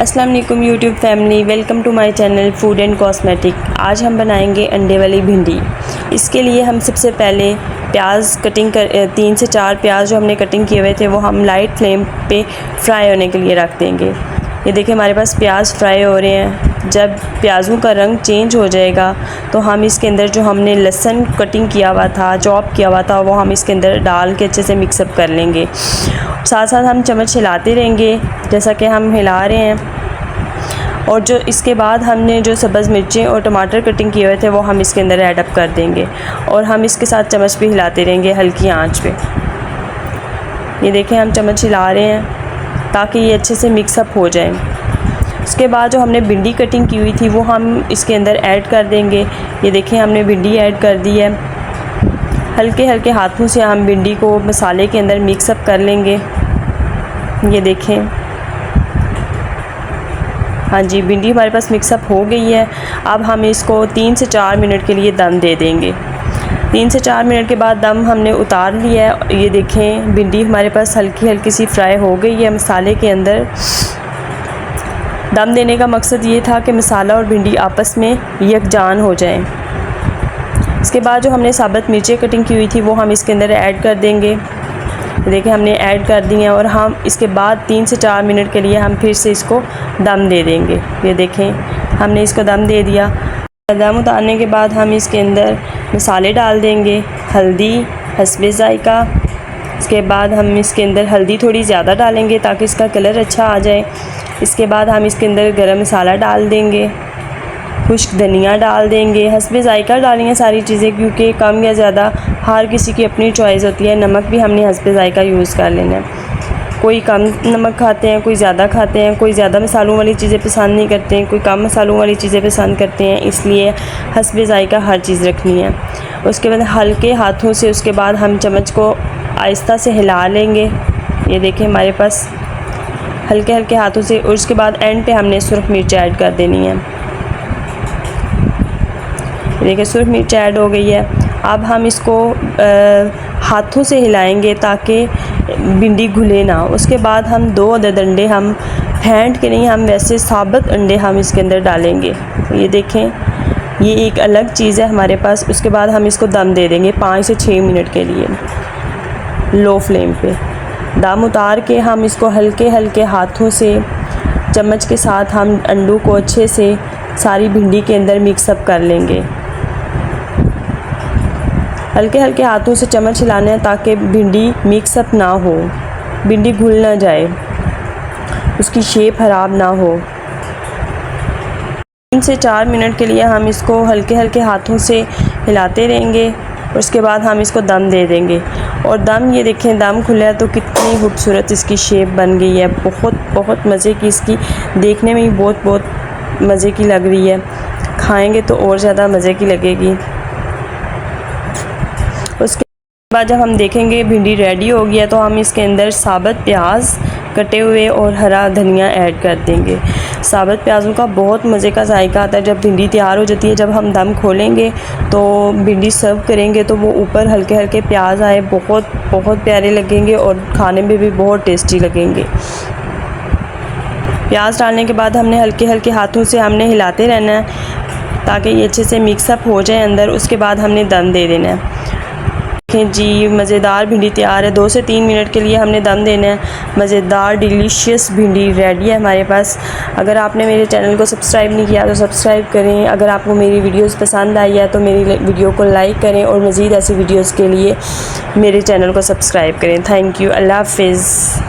अस्सलाम वालेकुम YouTube family, welcome to my channel food and cosmetic. आज हम बनाएंगे अंडे वाली भिंडी। इसके लिए हम सबसे पहले प्याज कटिंग कर 3 से 4 प्याज जो हमने कटिंग किए हुए थे वो हम लाइट फ्लेम पे फ्राई होने के लिए रख देंगे। ये देखिए हमारे पास प्याज फ्राई हो रहे हैं। जब प्याज़ों का रंग चेंज हो जाएगा तो हम इसके अंदर जो हमने लहसुन कटिंग किया हुआ था, चॉप किया हुआ था, वो हम इसके अंदर डाल के अच्छे से मिक्सअप कर लेंगे। साथ साथ हम चम्मच हिलाते रहेंगे जैसा कि हम हिला रहे हैं। और जो इसके बाद हमने जो सब्ज़ मिर्चें और टमाटर कटिंग किए हुए थे वो हम इसके अंदर ऐड अप कर देंगे और हम इसके साथ चम्मच भी हिलाते रहेंगे हल्की आंच पे। ये देखें हम चम्मच हिला रहे हैं ताकि ये अच्छे से मिक्सअप हो जाए। उसके बाद जो हमने भिंडी कटिंग की हुई थी वो हम इसके अंदर ऐड कर देंगे। ये देखें हमने भिंडी ऐड कर दी है। हल्के हल्के हाथों से हम भिंडी को मसाले के अंदर मिक्सअप कर लेंगे। ये देखें, हाँ जी, भिंडी हमारे पास मिक्सअप हो गई है। अब हम इसको 3 से 4 मिनट के लिए दम दे देंगे। 3 से 4 मिनट के बाद दम हमने उतार लिया है। ये देखें भिंडी हमारे पास हल्की हल्की सी फ्राई हो गई है मसाले के अंदर। दम देने का मकसद ये था कि मसाला और भिंडी आपस में यकजान हो जाएं। इसके बाद जो हमने साबुत मिर्चें कटिंग की हुई थी वो हम इसके अंदर ऐड कर देंगे। देखिए हमने ऐड कर दी हैं और हम इसके बाद 3 से 4 मिनट के लिए हम फिर से इसको दम दे देंगे। ये देखें हमने इसको दम दे दिया। दम उतारने के बाद हम इसके अंदर मसाले डाल देंगे, हल्दी हस्बे ज़ायका। इसके बाद हम इसके अंदर हल्दी थोड़ी ज़्यादा डालेंगे ताकि इसका कलर अच्छा आ जाए। इसके बाद हम इसके अंदर गरम मसाला डाल देंगे, खुश्क धनिया डाल देंगे, हस्बे ज़ायका डालेंगे सारी चीज़ें क्योंकि कम या ज़्यादा हर किसी की अपनी चॉइस होती है। नमक भी हमने हस्बे ज़ायका यूज़ कर लेना है। कोई कम नमक खाते हैं, कोई ज़्यादा खाते हैं, कोई ज़्यादा मसालों वाली चीज़ें पसंद नहीं करते हैं, कोई कम मसालों वाली चीज़ें पसंद करते हैं, इसलिए हस्बे ज़ायका हर चीज़ रखनी है। उसके बाद हल्के हाथों से उसके बाद हम चम्मच को आहिस्ता से हिला लेंगे। ये देखें हमारे पास हल्के हल्के हाथों से। और उसके बाद एंड पे हमने सुरख मिर्च ऐड कर देनी है। देखिए सुरख मिर्च ऐड हो गई है। अब हम इसको हाथों से हिलाएंगे ताकि भिंडी घुले ना। उसके बाद हम 2 अदद अंडे हम फेंट के नहीं, हम वैसे साबुत अंडे हम इसके अंदर डालेंगे। ये देखें ये एक अलग चीज़ है हमारे पास। उसके बाद हम इसको दम दे देंगे 5 से 6 मिनट के लिए लो फ्लेम पे। दम उतार के हम इसको हल्के हल्के हाथों से चम्मच के साथ हम अंडों को अच्छे से सारी भिंडी के अंदर मिक्सअप कर लेंगे। हल्के हल्के हाथों से चम्मच हिलाना है ताकि भिंडी मिक्सअप ना हो, भिंडी घुल ना जाए, उसकी शेप ख़राब ना हो। 3 से 4 मिनट के लिए हम इसको हल्के हल्के हाथों से हिलाते रहेंगे। उसके बाद हम इसको दम दे देंगे। और दम, ये देखें दम खुला तो कितनी खूबसूरत इसकी शेप बन गई है। बहुत बहुत मज़े की, इसकी देखने में ही बहुत बहुत मज़े की लग रही है। खाएंगे तो और ज़्यादा मज़े की लगेगी। उसके बाद जब हम देखेंगे भिंडी रेडी हो गया तो हम इसके अंदर साबुत प्याज कटे हुए और हरा धनिया ऐड कर देंगे। साबुत प्याज़ों का बहुत मज़े का जायका आता है जब भिंडी तैयार हो जाती है। जब हम दम खोलेंगे तो भिंडी सर्व करेंगे तो वो ऊपर हल्के हल्के प्याज आए, बहुत बहुत प्यारे लगेंगे और खाने में भी बहुत टेस्टी लगेंगे। प्याज डालने के बाद हमने हल्के हल्के हाथों से हमने हिलाते रहना है ताकि ये अच्छे से मिक्सअप हो जाए अंदर। उसके बाद हमने दम दे देना है। देखें जी मज़ेदार भिंडी तैयार है। 2 से 3 मिनट के लिए हमने दम देना है। मज़ेदार डिलीशियस भिंडी रेडी है हमारे पास। अगर आपने मेरे चैनल को सब्सक्राइब नहीं किया तो सब्सक्राइब करें। अगर आपको मेरी वीडियोस पसंद आई है तो मेरी वीडियो को लाइक करें और मज़ीद ऐसी वीडियोस के लिए मेरे चैनल को सब्सक्राइब करें। Thank you. अल्लाह हाफ़िज़।